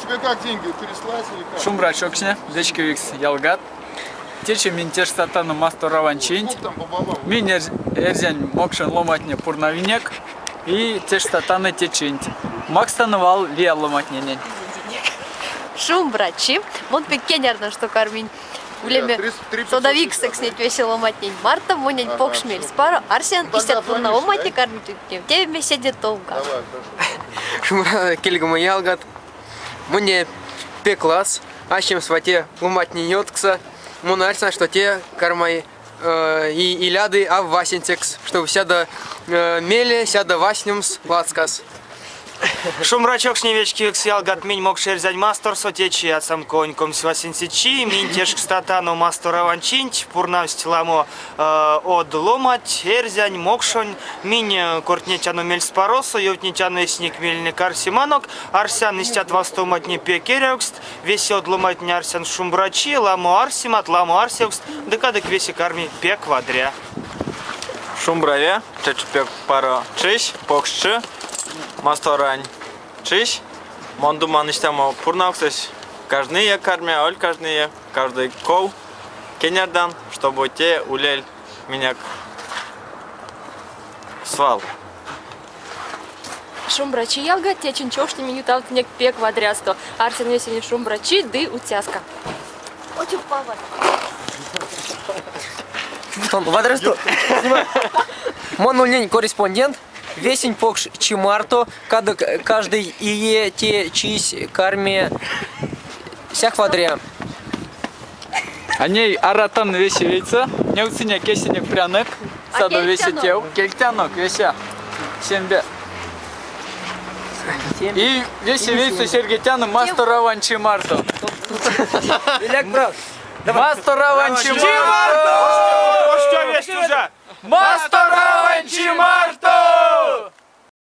тебе как деньги? Переслать или как? Шумбра чокшне, дечки викс ялгат. Тече мин теж сатана мастораван чинт. Мин эрзен мокшен ломатне пурнавинек. И теж сатана течинт. Макстанывал лия ломатненен. Шумбрачи, вон пекенерно, что кармин. Влеме содавик секснет весело матнень. Марта монень покшмель. Спаро арсен истят пурна оматне кармит. Тебе меседе толка. Шумбра кельгама ялгат. Мне пеклас. Ащем свате ломатни йоткса. Монарсен, что те кармай и ляды, а васентекс, что сяда меле, сяда васнюмс, лацкас. Шумрачок шневечки ялгат минь мог шерзять мастер сотечи от сам коньком с васенсичи, минь теж кстатану мастера ванчинч, пурнавсть ламо от ломать, эрзянь мокшонь, минь кортнетяну мель спаросу, йотнетяну эсник мельник арсиманок, арсян истят вастомат не пекерекст, веси от ломать не арсян шумбрачи, ламо арсимат, ламо арсекст, декадек веси карми пек вадря. Шумбраве, чечпек паро чиш, покшчы. Масторань чиш, мондуман иштамо пурнаксеш, каждый кармя, оль каждый кол, кенердан, чтобы те улель меня свал. Шумбрачи ялга, течен чошни минутал тнек пек вадрясто, арсен весени шумбрачи, ды утяска. Очень павар. Вадрясто. Монульнень корреспондент. Весень покш чимарто, каждый ие те чись карме всех вадря. Они аратан весевица, не уценя кесенек пряник, саду весетел, кельтянок веся, сембе. И весевицу сергетяну мастораван чимарто. Мастораван чимарто! Что весь уже? Мастораван чимарто!